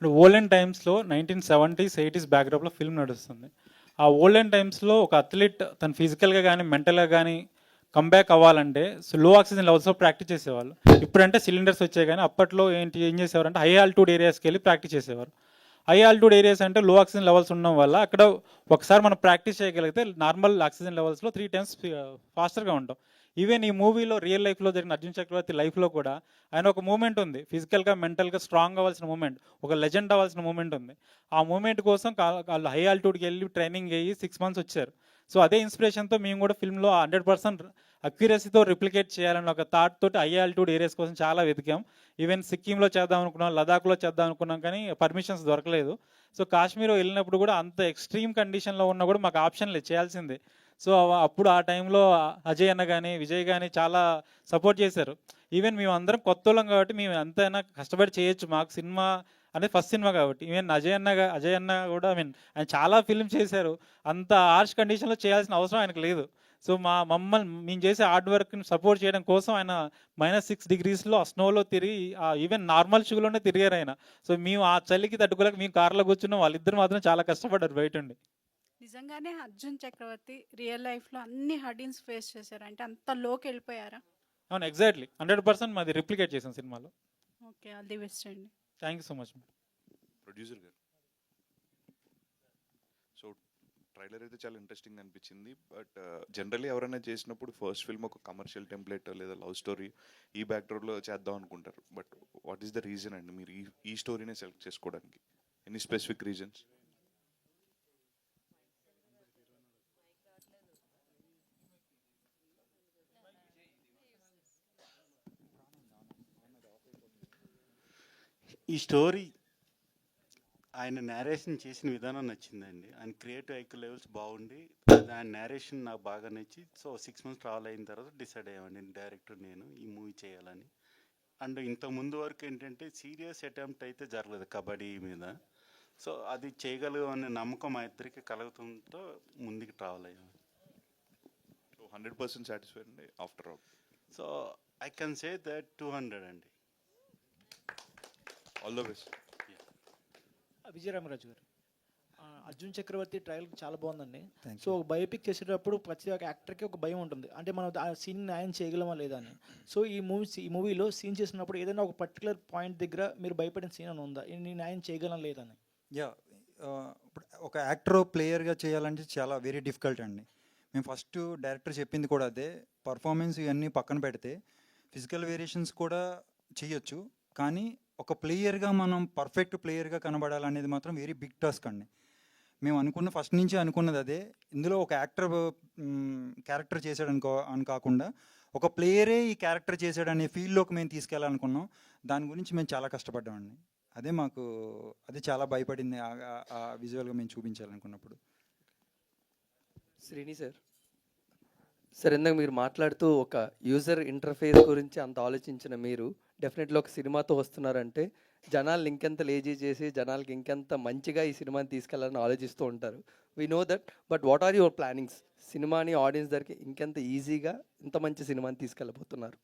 ఓల్డెన్ టైమ్స్లో 1970s 80s బ్యాక్డ్రాప్లో ఫిల్మ్ నడుస్తుంది. ఆ ఓల్డెన్ టైమ్స్లో ఒక అథ్లీట్ తను ఫిజికల్గా కానీ మెంటల్గా కానీ కంబ్యాక్ అవ్వాలంటే లో ఆక్సిజన్ లెవెల్స్లో ప్రాక్టీస్ చేసేవాళ్ళు. ఇప్పుడంటే సిలిండర్స్ వచ్చాయి, కానీ అప్పట్లో ఏం చేసేవారు అంటే హై ఆల్టిట్యూడ్ ఏరియాస్కి వెళ్ళి ప్రాక్టీస్ చేసేవారు. హై ఆల్టిట్యూడ్ ఏరియాస్ అంటే లో ఆక్సిజన్ లెవెల్స్ ఉండడం వల్ల అక్కడ ఒకసారి మనం ప్రాక్టీస్ చేయగలిగితే నార్మల్ ఆక్సిజన్ లెవెల్స్లో 3 times ఫాస్టర్గా ఉంటాం. ఈవెన్ ఈ మూవీలో రియల్ లైఫ్లో జరిగిన అర్జున్ చక్రవర్తి లైఫ్లో కూడా ఆయన ఒక మూమెంట్ ఉంది, ఫిజికల్గా మెంటల్గా స్ట్రాంగ్ అవ్వాల్సిన మూమెంట్, ఒక లెజెండ్ అవ్వాల్సిన మూమెంట్ ఉంది. ఆ మూమెంట్ కోసం వాళ్ళు హై ఆల్టిట్యూడ్కి వెళ్ళి ట్రైనింగ్ అయ్యి 6 months వచ్చారు. సో అదే ఇన్స్పిరేషన్తో మేము కూడా ఫిల్మ్లో 100% అక్యురసీతో రిప్లికేట్ చేయాలని ఒక థాట్ తోటి హై ఆల్టిట్యూడ్ ఏరియాస్ కోసం చాలా వెతికాం. ఈవెన్ సిక్కింలో చేద్దాం అనుకున్నాం, లదాఖ్లో చేద్దాం అనుకున్నాం, కానీ పర్మిషన్స్ దొరకలేదు. సో కాశ్మీర్ వెళ్ళినప్పుడు కూడా అంత ఎక్స్ట్రీమ్ కండిషన్లో ఉన్నా కూడా మాకు ఆప్షన్ లేదు, చేయాల్సిందే. సో అప్పుడు ఆ టైంలో అజయ్ అన్న కానీ విజయ్ కానీ చాలా సపోర్ట్ చేశారు. ఈవెన్ మేము అందరం కొత్త వాళ్ళం కాబట్టి మేము ఎంతైనా కష్టపడి చేయొచ్చు, మాకు సినిమా అనేది ఫస్ట్ సినిమా కాబట్టి. ఈవెన్ అజయ్ అన్న కూడా ఆయన చాలా ఫిల్మ్ చేశారు, అంత హార్ష్ కండిషన్లో చేయాల్సిన అవసరం ఆయనకు లేదు. సో మమ్మల్ని మేము చేసే హార్డ్ వర్క్ని సపోర్ట్ చేయడం కోసం ఆయన -6 degrees ఆ స్నోలో తిరిగి ఈవెన్ నార్మల్ షూలోనే తిరిగారు ఆయన. సో మేము ఆ చలికి తట్టుకోలేక మేము కార్లో కూర్చున్నాం, వాళ్ళిద్దరు మాత్రం చాలా కష్టపడ్డారు బయట ఉండి. నిజంగానే అర్జున్ చక్రవర్తి రియల్ లైఫ్లో అన్ని హర్డిల్స్ ఫేస్ చేశారు, అంటే అంత లోకి వెళ్ళిపోయారా? అవును, ఎగ్జాక్ట్లీ 100% మాది రిప్లికేట్ చేసాం సినిమాలో. ఓకే, ఆల్ ది బెస్ట్ అండి. Thank you so much. Producer గారు, సో ట్రైలర్ అయితే చాలా ఇంట్రెస్టింగ్ అనిపించింది. బట్ జనరల్లీ ఎవరైనా చేసినప్పుడు ఫస్ట్ ఫిల్మ్ ఒక కమర్షియల్ టెంప్లెట్ లేదా లవ్ స్టోరీ ఈ బ్యాక్డ్రాప్లో చేద్దాం అనుకుంటారు. But what is the reason అండి మీరు ఈ స్టోరీనే సెలెక్ట్ చేసుకోవడానికి? Any specific reasons? ఈ స్టోరీ ఆయన నేరేషన్ చేసిన విధానం నచ్చిందండి. ఆయన క్రియేటివ్ ఐక్యూ లెవెల్స్ బాగుండి ఆయన నేరేషన్ నాకు బాగా నచ్చి, సో 6 months ట్రావెల్ అయిన తర్వాత డిసైడ్ అయ్యామండి డైరెక్టర్ నేను ఈ మూవీ చేయాలని. అండ్ ఇంత ముందు వరకు ఏంటంటే సీరియస్ అటెంప్ట్ అయితే జరగలేదు కబడ్డీ మీద. సో అది చేయగలగమనే నమ్మకం మా ఇద్దరికి కలుగుతుందో ముందుకు ట్రావెల్ అయ్యాము. సో 100% సాటిస్ఫైడ్ అండి after all? So I can say that 200 అండి. All the best. విజయరామరాజు గారు, అర్జున్ చక్రవర్తి ట్రయల్ చాలా బాగుందండి. సో ఒక బయోపిక్ చేసేటప్పుడు ప్రతి ఒక్క యాక్టర్కి ఒక భయం ఉంటుంది, అంటే మనం ఆ సీన్ న్యాయం చేయగలమా లేదా అని. సో ఈ మూవీలో సీన్ చేసినప్పుడు ఏదైనా ఒక పర్టికులర్ పాయింట్ దగ్గర మీరు భయపడిన సీన్ అని ఉందా, నేను న్యాయం చేయగలం లేదని? యా, ఇప్పుడు ఒక యాక్టర్ ప్లేయర్గా చేయాలంటే చాలా వెరీ డిఫికల్ట్ అండి. మేము ఫస్ట్ డైరెక్టర్ చెప్పింది కూడా అదే, పర్ఫార్మెన్స్ ఇవన్నీ పక్కన పెడితే ఫిజికల్ వేరియేషన్స్ కూడా చేయొచ్చు, కానీ ఒక ప్లేయర్గా మనం పర్ఫెక్ట్ ప్లేయర్గా కనబడాలనేది మాత్రం వెరీ బిగ్ టాస్క్ అండి. మేము ఫస్ట్ నుంచి అనుకున్నది అదే. ఇందులో ఒక యాక్టర్ క్యారెక్టర్ చేశాడు అని కాకుండా ఒక ప్లేయరే ఈ క్యారెక్టర్ చేశాడు అనే ఫీల్డ్లోకి మేము తీసుకెళ్ళాలనుకున్నాం. దాని గురించి మేము చాలా కష్టపడ్డామండి. అదే చాలా భయపడింది ఆ విజువల్గా మేము చూపించాలనుకున్నప్పుడు. శ్రీని సార్ ఇందాక మీరు మాట్లాడుతూ ఒక యూజర్ ఇంటర్ఫేస్ గురించి అంత ఆలోచించిన మీరు డెఫినెట్లీ ఒక సినిమాతో వస్తున్నారంటే జనాలు ఇంకెంత లేజీ చేసి జనాలకి ఇంకెంత మంచిగా ఈ సినిమాని తీసుకెళ్లాలని ఆలోచిస్తూ ఉంటారు. We know that, but what are your plannings? సినిమాని ఆడియన్స్ దగ్గరికి ఇంకెంత ఈజీగా ఇంత మంచి సినిమాని తీసుకెళ్ళబోతున్నారు?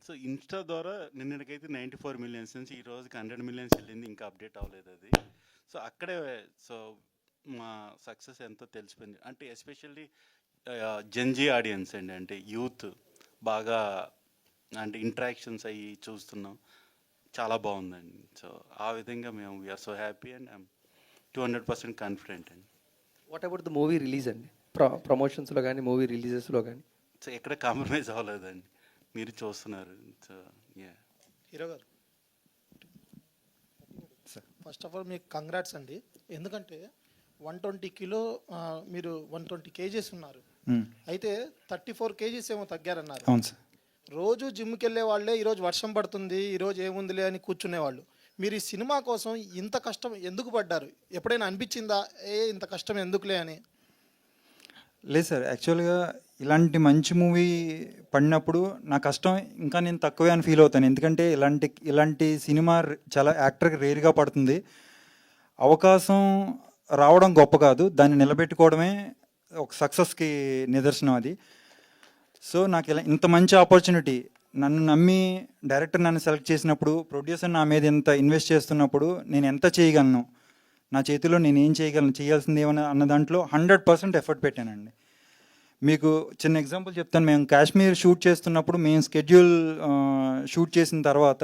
సో ఇన్స్టా ద్వారా నిన్నటికైతే 94 million నుంచి ఈ రోజుకి 100 million వెళ్ళింది, ఇంకా అప్డేట్ అవ్వలేదు అది. సో అక్కడే మా సక్సెస్ ఎంతో తెలిసిపోయింది. అంటే ఎస్పెషల్లీ జెన్జీ ఆడియన్స్ అండి, అంటే యూత్ బాగా అంటే ఇంటరాక్షన్స్ అయ్యి చూస్తున్నాం, చాలా బాగుందండి. సో ఆ విధంగా మేము we're so happy and I'm 200% confident అండి. What about the movie release అండి? ప్రమోషన్స్లో కానీ మూవీ రిలీజెస్లో కానీ? సో ఎక్కడ కాంప్రమైజ్ అవ్వలేదండి, మీరు చూస్తున్నారు. సో హీరో గారు, ఫస్ట్ ఆఫ్ ఆల్ మీకు కంగ్రాట్స్ అండి. ఎందుకంటే 120 kilo మీరు 120 kgs ఉన్నారు, అయితే 34 kgs ఏమో తగ్గారన్నారు. అవును సార్. రోజు జిమ్కి వెళ్ళే వాళ్ళే ఈరోజు వర్షం పడుతుంది, ఈరోజు ఏముందిలే అని కూర్చునేవాళ్ళు. మీరు ఈ సినిమా కోసం ఇంత కష్టం ఎందుకు పడ్డారు? ఎప్పుడైనా అనిపించిందా ఇంత కష్టం ఎందుకులే అని? లేదు సార్, యాక్చువల్గా ఇలాంటి మంచి మూవీ పడినప్పుడు నా కష్టం ఇంకా నేను తక్కువే అని ఫీల్ అవుతాను. ఎందుకంటే ఇలాంటి సినిమా చాలా యాక్టర్కి రేర్గా పడుతుంది. అవకాశం రావడం గొప్ప కాదు, దాన్ని నిలబెట్టుకోవడమే ఒక సక్సెస్కి నిదర్శనం అది. సో నాకు ఇలా ఇంత మంచి ఆపర్చునిటీ, నన్ను నమ్మి డైరెక్టర్ నన్ను సెలెక్ట్ చేసినప్పుడు, ప్రొడ్యూసర్ నా మీద ఇంత ఇన్వెస్ట్ చేస్తున్నప్పుడు నేను ఎంత చేయగలను, నా చేతిలో నేను ఏం చేయగలను, చేయాల్సింది ఏమన్నా అన్న దాంట్లో 100% ఎఫర్ట్ పెట్టానండి. మీకు చిన్న ఎగ్జాంపుల్ చెప్తాను. మేము కాశ్మీర్ షూట్ చేస్తున్నప్పుడు మేము స్కెడ్యూల్ షూట్ చేసిన తర్వాత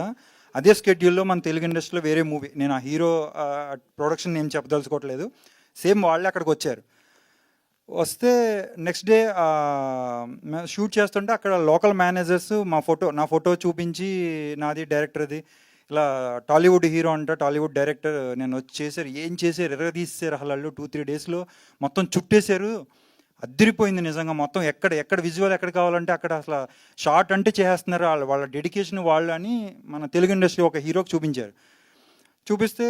అదే స్కెడ్యూల్లో మన తెలుగు ఇండస్ట్రీలో వేరే మూవీ, నేను ఆ హీరో ప్రొడక్షన్ ఏం చెప్పదలుచుకోవట్లేదు, సేమ్ వాళ్ళే అక్కడికి వచ్చారు. వస్తే నెక్స్ట్ డే షూట్ చేస్తుంటే అక్కడ లోకల్ మేనేజర్స్ నా ఫోటో చూపించి, నాది డైరెక్టర్ది, ఇలా టాలీవుడ్ హీరో అంట, టాలీవుడ్ డైరెక్టర్, నేను వచ్చి చేశారు, ఏం చేశారు, ఎర్రగదీశారు అసలు వాళ్ళు 2-3 డేస్లో మొత్తం చుట్టేశారు. అద్దరిపోయింది నిజంగా. మొత్తం ఎక్కడ విజువల్ ఎక్కడ కావాలంటే అక్కడ అసలు షార్ట్ అంటే చేస్తున్నారు. వాళ్ళ డెడికేషన్ వాళ్ళు అని మన తెలుగు ఇండస్ట్రీ ఒక హీరోకి చూపించారు. చూపిస్తే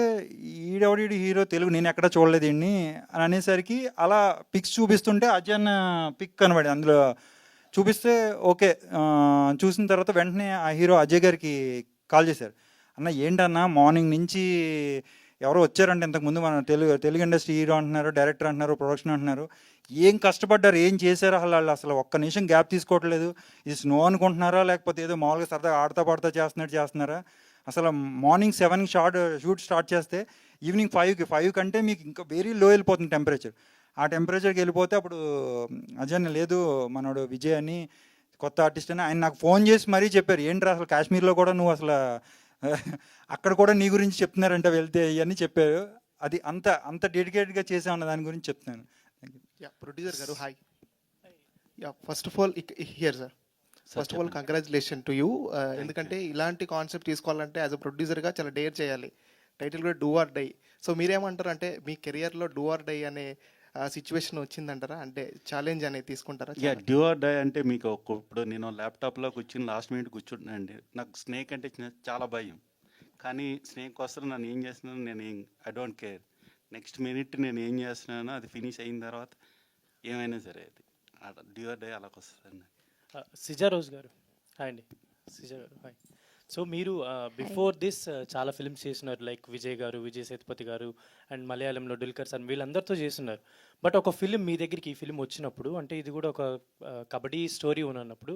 ఈడెవడి హీరో తెలుగు, నేను ఎక్కడ చూడలేదు ఈయన్ని అని అనేసరికి అలా పిక్స్ చూపిస్తుంటే అజయ్ అన్న పిక్ కనబడి అందులో చూపిస్తే ఓకే. చూసిన తర్వాత వెంటనే ఆ హీరో అజయ్ గారికి కాల్ చేశారు. అన్న ఏంటన్నా మార్నింగ్ నుంచి ఎవరో వచ్చారంటే ఇంతకుముందు మన తెలుగు ఇండస్ట్రీ హీరో అంటున్నారు, డైరెక్టర్ అంటున్నారు, ప్రొడక్షన్ అంటున్నారు, ఏం కష్టపడ్డారు, ఏం చేశారు వాళ్ళు అసలు ఒక్క నిమిషం గ్యాప్ తీసుకోవట్లేదు, ఇది స్నో అనుకుంటున్నారా లేకపోతే ఏదో మామూలుగా సరదాగా ఆడతా పాడుతా చేస్తున్నారా, అసలు మార్నింగ్ 7కి షూట్ స్టార్ట్ చేస్తే ఈవినింగ్ 5 కంటే మీకు ఇంకా వెరీ లో వెళ్ళిపోతుంది టెంపరేచర్. ఆ టెంపరేచర్కి వెళ్ళిపోతే అప్పుడు అజయ్ లేదు మనోడు విజయ్ అని కొత్త ఆర్టిస్ట్ అని ఆయన నాకు ఫోన్ చేసి మరీ చెప్పారు, ఏంట్రా అసలు కాశ్మీర్లో కూడా నువ్వు అసలు అక్కడ కూడా నీ గురించి చెప్తున్నారంట వెళ్తే ఇవన్నీ చెప్పారు. అది అంత డెడికేటెడ్గా చేసామన్న దాని గురించి చెప్తున్నాను. ప్రొడ్యూసర్ గారు hi. First of all here sir, first of all congratulation to you. ఎందుకంటే ఇలాంటి కాన్సెప్ట్ తీసుకోవాలంటే యాజ్ అ ప్రొడ్యూసర్గా చాలా డేర్ చేయాలి. టైటిల్ కూడా డూ ఆర్ డై. సో మీరేమంటారు, అంటే మీ కెరియర్లో డూ ఆర్ డై అనే సిచ్యువేషన్ వచ్చిందంటారా, అంటే ఛాలెంజ్ అనేది తీసుకుంటారా? డ్యూ ఆర్ డై అంటే మీకు ఇప్పుడు నేను ల్యాప్టాప్లో కూర్చుని లాస్ట్ మినిట్ కూర్చుంటున్నానండి. నాకు స్నేక్ అంటే చాలా భయం, కానీ స్నేక్ కోసం నన్ను ఏం చేస్తున్నాను నేను I don't care. Next minute నేను ఏం చేస్తున్నానో అది ఫినిష్ అయిన తర్వాత ఏమైనా సరే అది డ్యూ ఆర్ డై అలాగ వస్తుంది. సిజా రోజ్ గారు హాయ్ అండి. సిజా గారు హాయ్. సో మీరు బిఫోర్ దిస్ చాలా ఫిల్మ్స్ చేస్తున్నారు, లైక్ విజయ్ గారు, విజయ్ సేతుపతి గారు, అండ్ మలయాళంలో డుల్కర్ సార్, వీళ్ళందరితో చేస్తున్నారు. బట్ ఒక ఫిలిం మీ దగ్గరికి ఈ ఫిలిం వచ్చినప్పుడు, అంటే ఇది కూడా ఒక కబడ్డీ స్టోరీ ఉన్నప్పుడు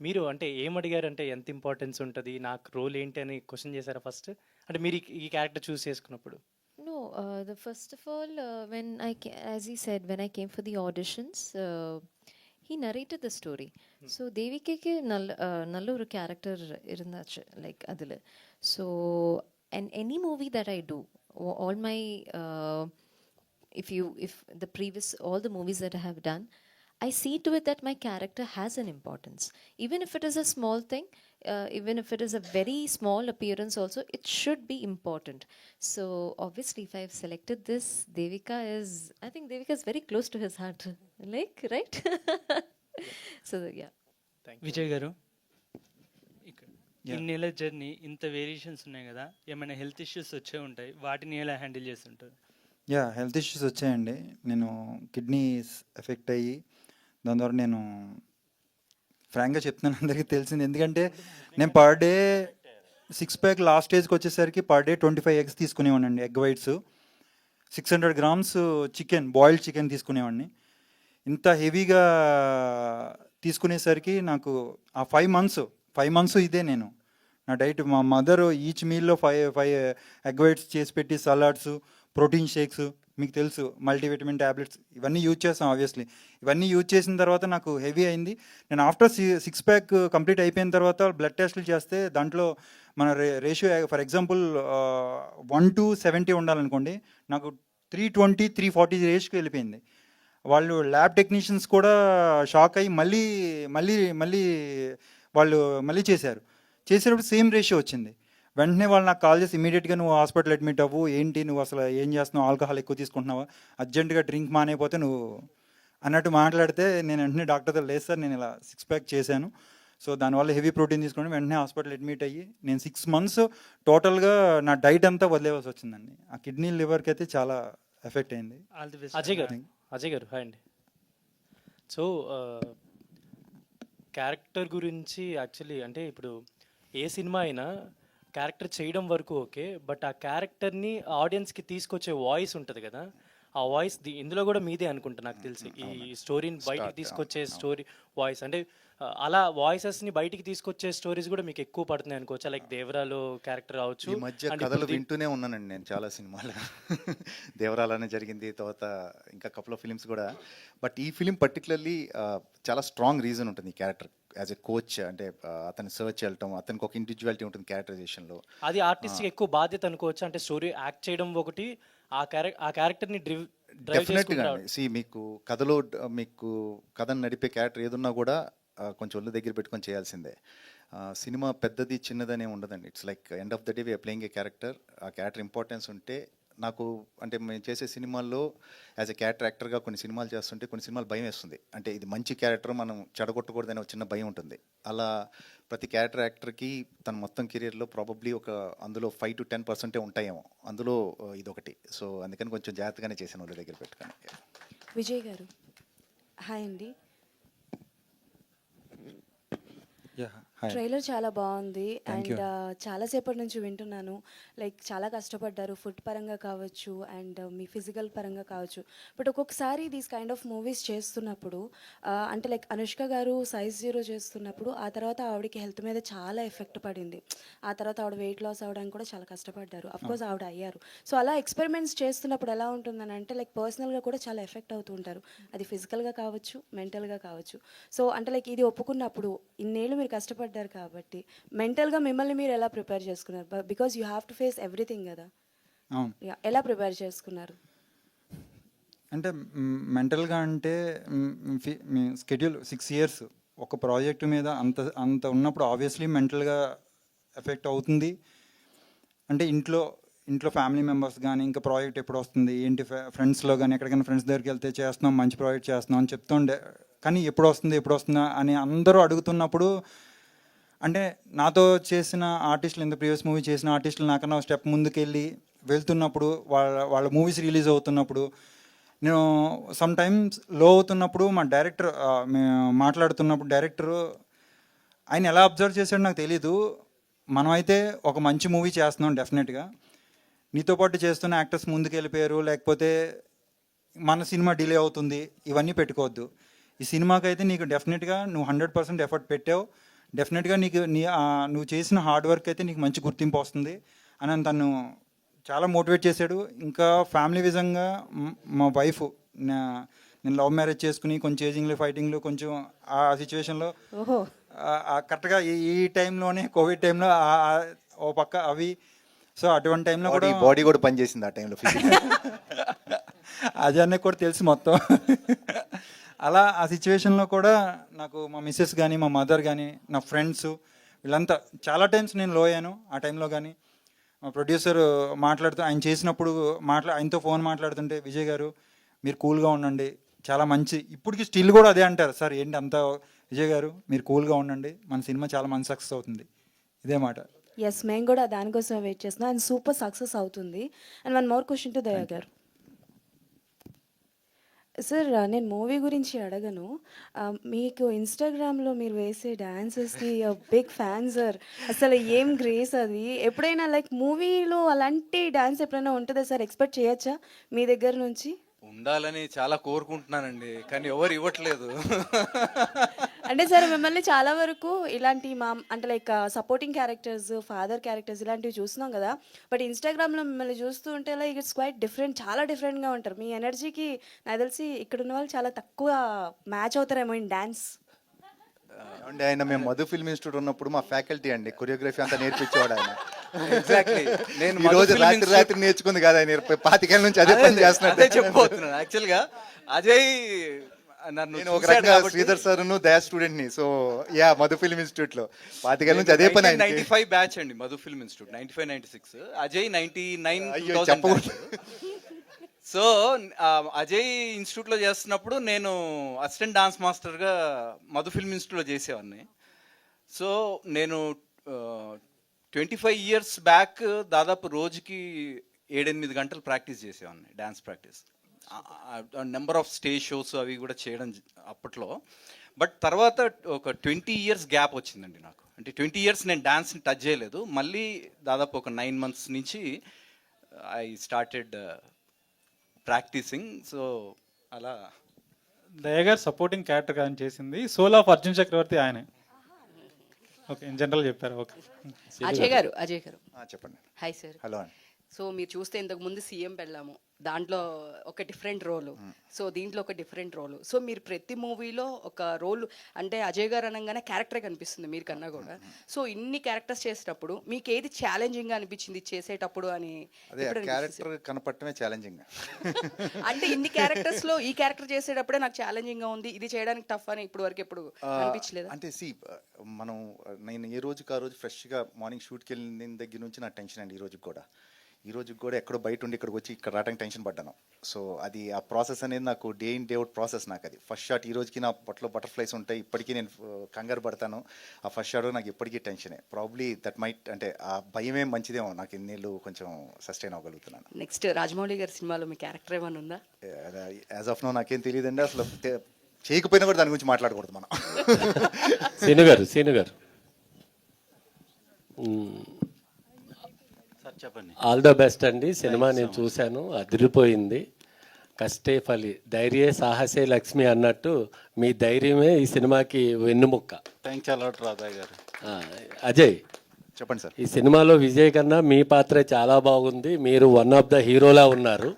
మీరు అంటే ఏమడిగారంటే ఎంత ఇంపార్టెన్స్ ఉంటుంది, నాకు రోల్ ఏంటి అని క్వశ్చన్ చేశారా ఫస్ట్, అంటే మీరు ఈ క్యారెక్టర్ చూస్ చేసుకున్నప్పుడు? No, the first of all, when as he said, when I came for the auditions, he narrated the story. So Devikike nallu oru character irundachu like adile. So and any movie that I do, all my if the previous all the movies that I have done, I see to it that my character has an importance, even if it is a small thing, even if it is a very small appearance also, it should be important. So obviously if I've selected this, I think Devika is very close to his heart, like, right? So yeah. Vijay గారు, ఇన్నేళ్ళ జర్నీ, ఇంత వేరియేషన్స్ ఉన్నాయి కదా, ఏమైనా హెల్త్ ఇష్యూస్ వచ్చే ఉంటాయి, వాటిని ఎలా హ్యాండిల్ చేస్తుంటారు? హెల్త్ ఇష్యూస్ వచ్చాయండి. నేను కిడ్నీస్ ఎఫెక్ట్ అయ్యి దాని ద్వారా నేను ఫ్రాంక్గా చెప్తున్నాను, అందరికీ తెలిసింది. ఎందుకంటే నేను పర్ డే 6 ప్యాక్ లాస్ట్ స్టేజ్కి వచ్చేసరికి పర్ డే 25 eggs తీసుకునేవాడిని, egg whites, 600 grams chicken, boiled chicken తీసుకునేవాడిని. ఇంత హెవీగా తీసుకునేసరికి నాకు ఆ 5 months ఇదే నేను నా డైట్. మా మదర్ ఈచ్ మీల్లో 5 ఎగ్ వైట్స్ చేసి పెట్టి, సలాడ్స్, ప్రోటీన్ షేక్స్, మీకు తెలుసు మల్టీవిటమిన్ ట్యాబ్లెట్స్, ఇవన్నీ యూజ్ చేస్తాం ఆబ్వియస్లీ. ఇవన్నీ యూజ్ చేసిన తర్వాత నాకు హెవీ అయింది. నేను ఆఫ్టర్ 6 ప్యాక్ కంప్లీట్ అయిపోయిన తర్వాత బ్లడ్ టెస్టులు చేస్తే దాంట్లో మన రేషియో ఫర్ ఎగ్జాంపుల్ 1:70 ఉండాలనుకోండి, నాకు 320, 340 రేషియోకి వెళ్ళిపోయింది. వాళ్ళు ల్యాబ్ టెక్నీషియన్స్ కూడా షాక్ అయ్యి మళ్ళీ వాళ్ళు చేశారు. చేసేటప్పుడు సేమ్ రేషియో వచ్చింది. వెంటనే వాళ్ళు నాకు కాల్ చేసి ఇమీడియట్గా నువ్వు హాస్పిటల్ అడ్మిట్ అవ్వు, ఏంటి నువ్వు అసలు ఏం చేస్తున్నావు, ఆల్కహాల్ ఎక్కువ తీసుకుంటున్నావా, అర్జెంటుగా డ్రింక్ మానేపోతే నువ్వు అన్నట్టు మాట్లాడితే నేను వెంటనే డాక్టర్తో లేదు సార్ నేను ఇలా 6 ప్యాక్ చేశాను, సో దానివల్ల హెవీ ప్రోటీన్ తీసుకుని వెంటనే హాస్పిటల్ అడ్మిట్ అయ్యి నేను 6 months టోటల్గా నా డైట్ అంతా వదిలేవాల్సి వచ్చిందండి. ఆ కిడ్నీ లివర్కి అయితే చాలా ఎఫెక్ట్ అయింది. అజయ్ గారు హాయ్ అండి. సో క్యారెక్టర్ గురించి యాక్చువల్లీ అంటే ఇప్పుడు ఏ సినిమా అయినా క్యారెక్టర్ చేయడం వరకు ఓకే, బట్ ఆ క్యారెక్టర్ని ఆడియన్స్కి తీసుకొచ్చే వాయిస్ ఉంటుంది కదా, ఆ వాయిస్ ఇందులో కూడా మీదే అనుకుంటా నాకు తెలిసి ఈ స్టోరీని బయటికి తీసుకొచ్చే స్టోరీ వాయిస్ అంటే అలా వాయిసెస్ని బయటికి తీసుకొచ్చే స్టోరీస్ కూడా మీకు ఎక్కువ పడుతున్నాయి అనుకోవచ్చా, లైక్ దేవరాలో క్యారెక్టర్ అవచ్చు. ఈ మధ్య and కథలు ఇప్పుడు వింటూనే ఉన్నానండి నేను చాలా సినిమాలు. దేవరాలనే జరిగింది, తర్వాత ఇంకా కపుల్ ఆఫ్ ఫిలిమ్స్ కూడా. బట్ ఈ ఫిలిం పర్టికులర్లీ చాలా స్ట్రాంగ్ రీజన్ ఉంటుంది ఈ క్యారెక్టర్ యాజ్ ఎ కోచ్. అంటే అతను సర్చ్ వెళ్ళటం, అతనికి ఒక ఇండివిజువాలిటీ ఉంటుంది క్యారెక్టరైజేషన్లో. అది ఆర్టిస్ట్కి ఎక్కువ బాధ్యత అనుకోవచ్చు. అంటే స్టోరీ యాక్ట్ చేయడం ఒకటి, ఆ క్యారెక్టర్ని డ్రైవ్ డెఫినెట్గా సి మీకు కథలో మీకు కథను నడిపే క్యారెక్టర్ ఏదున్నా కూడా కొంచెం ఒళ్ళు దగ్గర పెట్టుకొని చేయాల్సిందే. సినిమా పెద్దది చిన్నదనే ఉండదండి. It's like end of the day we're playing a character. ఆ క్యారెక్టర్ ఇంపార్టెన్స్ ఉంటే నాకు అంటే మేము చేసే సినిమాల్లో యాజ్ ఎ క్యారెక్టర్ యాక్టర్గా కొన్ని సినిమాలు చేస్తుంటే కొన్ని సినిమాలు భయం వేస్తుంది. అంటే ఇది మంచి క్యారెక్టర్, మనం చెడగొట్టకూడదనే ఒక చిన్న భయం ఉంటుంది. అలా ప్రతి క్యారెక్టర్ యాక్టర్కి తన మొత్తం కెరియర్లో ప్రాబబ్లీ ఒక అందులో 5 to 10% ఉంటాయేమో, అందులో ఇదొకటి. సో అందుకని కొంచెం జాగ్రత్తగానే చేశాను వాళ్ళ దగ్గర పెట్టుకొని. విజయ్ గారు హాయ్ అండి. ట్రైలర్ చాలా బాగుంది అండ్ చాలాసేపటి నుంచి వింటున్నాను. లైక్ చాలా కష్టపడ్డారు ఫుడ్ పరంగా కావచ్చు అండ్ మీ ఫిజికల్ పరంగా కావచ్చు. బట్ ఒక్కొక్కసారి దీస్ కైండ్ ఆఫ్ మూవీస్ చేస్తున్నప్పుడు అంటే లైక్ అనుష్క గారు సైజ్ 0 చేస్తున్నప్పుడు ఆ తర్వాత ఆవిడకి హెల్త్ మీద చాలా ఎఫెక్ట్ పడింది. ఆ తర్వాత ఆవిడ వెయిట్ లాస్ అవ్వడానికి కూడా చాలా కష్టపడ్డారు. అఫ్కోర్స్ ఆవిడ అయ్యారు. సో అలా ఎక్స్పెరిమెంట్స్ చేస్తున్నప్పుడు ఎలా ఉంటుందని అంటే లైక్ పర్సనల్గా కూడా చాలా ఎఫెక్ట్ అవుతూ ఉంటారు. అది ఫిజికల్గా కావచ్చు, మెంటల్గా కావచ్చు. సో అంటే లైక్ ఇది ఒప్పుకున్నప్పుడు ఇన్నేళ్ళు మీరు కష్టపడ్డారు కాబట్టి మెంటల్గా మిమ్మల్ని మీరు ఎలా ప్రిపేర్ చేసుకున్నారు? Because you have to face everything కదా. ఎలా ప్రిపేర్ చేసుకున్నారు? అంటే మెంటల్గా అంటే మీ స్కెడ్యూల్ 6 years ఒక ప్రాజెక్ట్ మీద అంత ఉన్నప్పుడు ఆబ్వియస్లీ మెంటల్గా ఎఫెక్ట్ అవుతుంది. అంటే ఇంట్లో ఫ్యామిలీ మెంబర్స్ కానీ ఇంకా ప్రాజెక్ట్ ఎప్పుడు వస్తుంది ఏంటి, ఫ్రెండ్స్లో కానీ ఎక్కడికైనా ఫ్రెండ్స్ దగ్గరికి వెళ్తే చేస్తున్నాం మంచి ప్రాజెక్ట్ చేస్తున్నాం అని చెప్తుండే, కానీ ఎప్పుడు వస్తుందా అని అందరూ అడుగుతున్నప్పుడు అంటే నాతో చేసిన ఆర్టిస్టులు, ఇంత ప్రీవియస్ మూవీ చేసిన ఆర్టిస్టులు నాకన్నా స్టెప్ ముందుకెళ్ళి వెళ్తున్నప్పుడు వాళ్ళ మూవీస్ రిలీజ్ అవుతున్నప్పుడు నేను సమ్ టైమ్స్ లో అవుతున్నప్పుడు మా డైరెక్టర్ మాట్లాడుతున్నప్పుడు డైరెక్టరు ఆయన ఎలా అబ్జర్వ్ చేశాడో నాకు తెలీదు. మనమైతే ఒక మంచి మూవీ చేస్తున్నాం డెఫినెట్గా, నీతో పాటు చేస్తున్న యాక్టర్స్ ముందుకు వెళ్ళిపోయారు లేకపోతే మన సినిమా డిలే అవుతుంది ఇవన్నీ పెట్టుకోవద్దు. ఈ సినిమాకైతే నీకు డెఫినెట్గా నువ్వు 100% ఎఫర్ట్ పెట్టావు, డెఫినెట్గా నీకు నువ్వు చేసిన హార్డ్ వర్క్ అయితే నీకు మంచి గుర్తింపు వస్తుంది అని తను చాలా మోటివేట్ చేశాడు. ఇంకా ఫ్యామిలీ విధంగా మా వైఫ్, నేను లవ్ మ్యారేజ్ చేసుకుని కొంచెం చేజింగ్లు ఫైటింగ్లు కొంచెం ఆ సిచ్యువేషన్లో కరెక్ట్గా ఈ టైంలోనే కోవిడ్ టైంలో ఓ పక్క అవి. సో అటువంటి టైంలో కూడా బాడీ కూడా పనిచేసింది ఆ టైంలో. అజాన్ని కూడా తెలుసు మొత్తం. అలా ఆ సిచ్యువేషన్లో కూడా నాకు మా మిస్సెస్ కానీ మా మదర్ కానీ నా ఫ్రెండ్స్ వీళ్ళంతా చాలా టైమ్స్ నేను లో అయ్యాను. ఆ టైంలో కానీ మా ప్రొడ్యూసర్ మాట్లాడుతూ ఆయన చేసినప్పుడు ఆయనతో ఫోన్ మాట్లాడుతుంటే విజయ్ గారు మీరు కూల్గా ఉండండి చాలా మంచి, ఇప్పటికి స్టిల్ కూడా అదే అంటారు, సార్ ఏంటి అంతా విజయ్ గారు మీరు కూల్గా ఉండండి మన సినిమా చాలా మంచి సక్సెస్ అవుతుంది, ఇదే మాట. ఎస్, మేము కూడా దానికోసం వెయిట్ చేస్తున్నాం అండ్ సూపర్ సక్సెస్ అవుతుంది. అండ్ 1 more question టు దయా గారు. సార్ నేను మూవీ గురించి అడగను, మీకు ఇన్స్టాగ్రామ్లో మీరు వేసే డ్యాన్సెస్కి బిగ్ ఫ్యాన్ సార్. అసలు ఏం గ్రేస్ అది. ఎప్పుడైనా లైక్ మూవీలో అలాంటి డ్యాన్స్ ఎప్పుడైనా ఉంటుందా సార్? ఎక్స్పెక్ట్ చేయొచ్చా మీ దగ్గర నుంచి? ఉండాలని చాలా కోరుకుంటున్నానండి కానీ ఎవరు ఇవ్వట్లేదు. అంటే సార్ మిమ్మల్ని చాలా వరకు ఇలాంటి అంటే like supporting characters, father characters ఇలాంటివి చూస్తున్నాం కదా. బట్ ఇన్స్టాగ్రామ్లో మిమ్మల్ని చూస్తూ ఉంటే లైక్ ఇట్స్ క్వైట్ డిఫరెంట్, చాలా డిఫరెంట్గా ఉంటారు. మీ ఎనర్జీకి నాకు తెలిసి ఇక్కడ ఉన్న వాళ్ళు చాలా తక్కువ మ్యాచ్ అవుతారేమో ఇన్ డ్యాన్స్. అంటే ఆయన మేము మధు ఫిల్మ్ ఇన్స్టిట్యూట్ ఉన్నప్పుడు మా ఫ్యాకల్టీ అండి, కొరియోగ్రఫీ అంతా నేర్పించేవాడు ఆయన. ఎగ్జాక్ట్లీ నేను ఈ రోజు రాత్రి నేర్చుకుంది కదా ఆయన 25 ఏళ్ళ నుంచి అదే పని చేస్తున్నాడు. చెప్పబోతున్నాను. యాక్చువల్గా అజయ్ నేను ఒక రకంగా శ్రీధర్ సార్ దయా స్టూడెంట్ ని. So yeah Madhu film institute లో 25 ఏళ్ళ నుంచి అదే పని. 95 బ్యాచ్ అండి Madhu film institute, 95-96. Ajay 99-2000. So Ajay ఇన్స్టిట్యూట్లో చేస్తున్నప్పుడు నేను అసిస్టెంట్ డాన్స్ మాస్టర్గా మధు ఫిల్మ్ ఇన్స్టిట్యూట్లో చేసేవాడిని. సో నేను 25 years బ్యాక్ దాదాపు రోజుకి 7-8 గంటలు ప్రాక్టీస్ చేసేవాడిని, dance practice. Number of stage shows అవి కూడా చేయడం అప్పట్లో. బట్ తర్వాత ఒక 20 years గ్యాప్ వచ్చిందండి నాకు. అంటే 20 years నేను డాన్స్ని టచ్ చేయలేదు. మళ్ళీ దాదాపు ఒక 9 months నుంచి ఐ స్టార్టెడ్ ప్రాక్టీసింగ్. సో అలా దయ గారు సపోర్టింగ్ క్యారెక్టర్ ఆయన చేసింది. సోల్ ఆఫ్ అర్జున్ చక్రవర్తి ఆయనే. ఓకే, ఇన్ జనరల్ చెప్పారు. ఓకే, అజయ్ గారు చెప్పండి. Hi sir. హలో అండి. సో మీరు చూస్తే ఇంతకు ముందు సీఎం వెళ్ళాము, దాంట్లో ఒక డిఫరెంట్ రోలు, సో దీంట్లో ఒక డిఫరెంట్ రోలు. సో మీరు ప్రతి మూవీలో ఒక రోల్, అంటే అజయ్ గారు అనగానే క్యారెక్టరే కనిపిస్తుంది మీరు కన్నా కూడా. సో ఇన్ని క్యారెక్టర్స్ చేసేటప్పుడు మీకు ఏది ఛాలెంజింగ్ అనిపించింది చేసేటప్పుడు అని? అదే క్యారెక్టర్ కనపడటమే ఛాలెంజింగ్. అంటే ఇన్ని క్యారెక్టర్స్ లో ఈ క్యారెక్టర్ చేసేటప్పుడే నాకు ఛాలెంజింగ్ గా ఉంది, ఇది చేయడానికి టఫ్ అని ఇప్పుడు వరకు ఎప్పుడు అనిపించలేదు? అంటే నేను ఏ రోజుకి ఆ రోజు ఫ్రెష్గా మార్నింగ్ షూట్కి వెళ్ళిన దగ్గర నుంచి నా టెన్షన్ అండి. ఈ రోజుకి కూడా ఎక్కడో బయట ఉండి ఇక్కడికి వచ్చి ఇక్కడ రావడానికి టెన్షన్ పడ్డాను. సో అది ఆ ప్రాసెస్ అనేది నాకు day in day out process. నాకు అది ఫస్ట్ షాట్ ఈ రోజుకి నా పొట్టలో బటర్ఫ్లైస్ ఉంటాయి, ఇప్పటికీ నేను కంగారు పడతాను. ఆ ఫస్ట్ షాట్ నాకు ఎప్పటికీ టెన్షనే. ప్రాబ్లీ దట్ మైట్, అంటే ఆ భయమే మంచిదేమో, నాకు ఎన్నేళ్ళు కొంచెం సస్టైన్ అవ్వగలుగుతున్నాను. నెక్స్ట్ రాజమౌళి గారి సినిమాలో మీ క్యారెక్టర్ ఏమైనా ఉందా? యాజ్ ఆఫ్ నో నాకేం తెలియదండి. అసలు చేయకపోయినా కూడా దాని గురించి మాట్లాడకూడదు మనం. సీను గారు చెప్పండి. ఆల్ ద బెస్ట్ అండి. సినిమా నేను చూశాను, అదిరిపోయింది. కష్టే ఫలి ధైర్యే సాహసే లక్ష్మి అన్నట్టు మీ ధైర్యమే ఈ సినిమాకి వెన్నుముక్క. థ్యాంక్స్ అలాట్ రాధా గారు. అజయ్ చెప్పండి సార్. ఈ సినిమాలో విజయ్ కన్నా మీ పాత్ర చాలా బాగుంది. మీరు వన్ ఆఫ్ ద హీరోలా ఉన్నారు.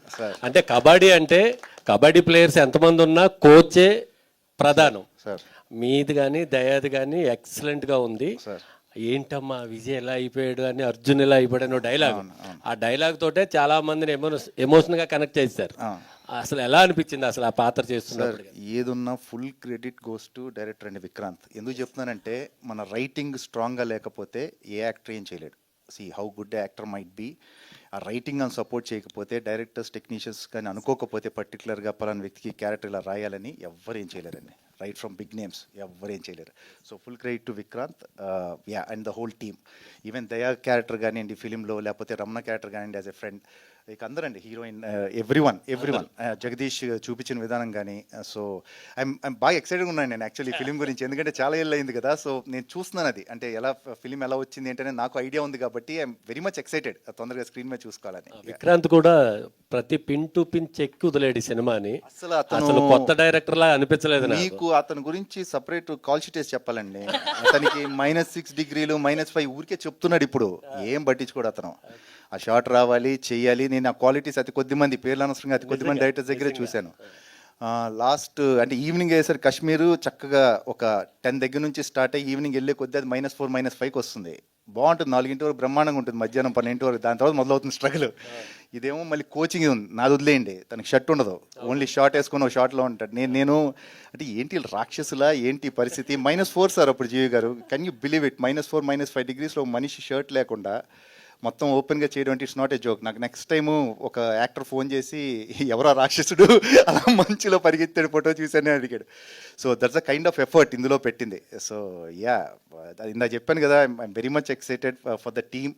అంటే కబడ్డీ ప్లేయర్స్ ఎంతమంది ఉన్నా కోచే ప్రధానం. మీది కానీ దయాది కానీ ఎక్సలెంట్గా ఉంది. ఏంటమ్మా విజయ్ ఎలా అయిపోయాడు అని, అర్జున్ ఎలా అయిపోయాడు డైలాగ్, ఆ డైలాగ్ తోటే చాలా మందిని ఎమోషనల్గా కనెక్ట్ చేశారు. అసలు ఎలా అనిపించింది అసలు ఆ పాత్ర చేస్తున్నారు? ఏదున్నా full credit goes to director అండి విక్రాంత్. ఎందుకు చెప్తున్నానంటే మన రైటింగ్ స్ట్రాంగ్గా లేకపోతే ఏ యాక్టర్ ఏం చేయలేడు. See how good actor might be, ఆ రైటింగ్ అని సపోర్ట్ చేయకపోతే, డైరెక్టర్స్ టెక్నీషియన్స్ కానీ అనుకోకపోతే పర్టికులర్గా పలానా వ్యక్తికి క్యారెక్టర్ ఇలా రాయాలని ఎవ్వరు ఏం చేయలేరండి. రైట్ ఫ్రమ్ బిగ్ నేమ్స్ ఎవ్వరు ఏం చేయలేరు. So full credit to Vikrant and the whole team. Even దయా క్యారెక్టర్ కానివ్వండి ఫిలింలో, లేకపోతే రమణ క్యారెక్టర్ కానివ్వండి యాజ్ ఎ ఫ్రెండ్, ఇక అందరండి హీరోయిన్, ఎవ్రీ వన్ జగదీష్ చూపించిన విధానం కానీ. సో ఐఎమ్ బాగా ఎక్సైటెడ్గా ఉన్నాను నేను యాక్చువల్లీ ఫిలిం గురించి, ఎందుకంటే చాలా ఏళ్ళు అయింది కదా. సో నేను చూస్తున్నాను అది, అంటే ఎలా ఫిలిం ఎలా వచ్చింది ఏంటనే నాకు ఐడియా ఉంది కాబట్టి ఐఎమ్ వెరీ మచ్ ఎక్సైటెడ్ తొందరగా స్క్రీన్ మీద చూసుకోవాలని. విక్రాంత్ కూడా ప్రతి పిన్ టు పిన్ చెక్ వదిలేడు సినిమాని. అసలు కొత్త డైరెక్టర్ లా అనిపించలేదు మీకు. అతని గురించి సపరేట్ కాల్ షీట్ వేసి చెప్పాలండి. అతనికి -6 డిగ్రీలు -5 ఊరికే చెప్తున్నాడు ఇప్పుడు, ఏం పట్టించుకోడు అతను. ఆ షాట్ రావాలి, చెయ్యాలి. నేను ఆ క్వాలిటీస్ అతి కొద్ది మంది, పేర్లు అనవసరంగా అతి కొద్ది మంది డైరెక్టర్స్ దగ్గరే చూశాను. లాస్ట్ అంటే ఈవినింగ్ అయ్యేసరికి కాశ్మీరు చక్కగా ఒక 10 దగ్గర నుంచి స్టార్ట్ అయ్యి ఈవినింగ్ వెళ్ళే కొద్దీ అది -4 -5కి వస్తుంది. బాగుంటుంది. 4 వరకు బ్రహ్మాండంగా ఉంటుంది, మధ్యాహ్నం 12 వరకు. దాని తర్వాత మొదలవుతుంది స్ట్రగుల్. ఇదేమో మళ్ళీ కోచింగ్ ఉంది, నాది వదిలేయండి. తనకి షర్ట్ ఉండదు, ఓన్లీ షార్ట్ వేసుకొని ఒక షార్ట్లో ఉంటాడు. నేను అంటే ఏంటి రాక్షసులా ఏంటి పరిస్థితి. -4 సార్ అప్పుడు జీవి గారు, కెన్ యూ బిలీవ్ ఇట్? -4 -5 డిగ్రీస్లో మనిషి షర్ట్ లేకుండా మొత్తం ఓపెన్గా చేయడం అంటే ఇట్స్ నాట్ ఏ జోక్. నాకు నెక్స్ట్ టైము ఒక యాక్టర్ ఫోన్ చేసి ఎవరో రాక్షసుడు అలా మంచులో పరిగెత్తాడు ఫోటో చూసానే అడిగాడు. So that's a kind of effort ఇందులో పెట్టింది. సో ఇందా చెప్పాను కదా, I'm very much excited for the team.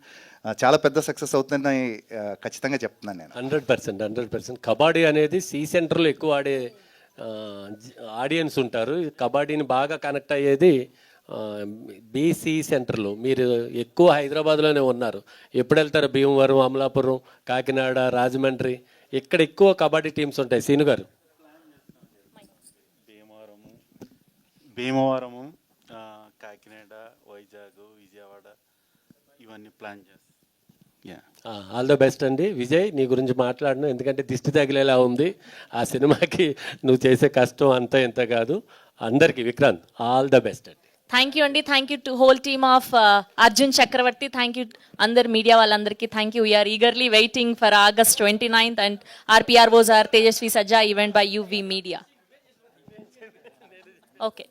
చాలా పెద్ద సక్సెస్ అవుతుందని ఖచ్చితంగా చెప్తున్నాను నేను. 100%. కబడ్డీ అనేది సి సెంటర్లో ఎక్కువ ఆడే ఆడియన్స్ ఉంటారు. కబడ్డీని బాగా కనెక్ట్ అయ్యేది బీసీ సెంటర్లో. మీరు ఎక్కువ హైదరాబాద్లోనే ఉన్నారు. ఎప్పుడు వెళ్తారు? భీమవరం, అమలాపురం, కాకినాడ, రాజమండ్రి, ఇక్కడ ఎక్కువ కబడ్డీ టీమ్స్ ఉంటాయి. సీను గారు భీమవరము, కాకినాడ, వైజాగ్, విజయవాడ ఇవన్నీ ప్లాన్ చేస్తాం. ఆల్ ద బెస్ట్ అండి. విజయ్, నీ గురించి మాట్లాడను, ఎందుకంటే దిష్టి తగిలేలా ఉంది ఆ సినిమాకి. నువ్వు చేసే కష్టం అంతా ఇంత కాదు. అందరికీ విక్రాంత్ ఆల్ ద బెస్ట్ అండి. థ్యాంక్ యూ అండి. Thank you to whole team of Arjun Chakravarthy. Thank you అందరు మీడియా వాళ్ళందరికీ. Thank you. We're eagerly waiting for August 29th and RPROs are Tejasvi Sajja event by UV Media. Okay.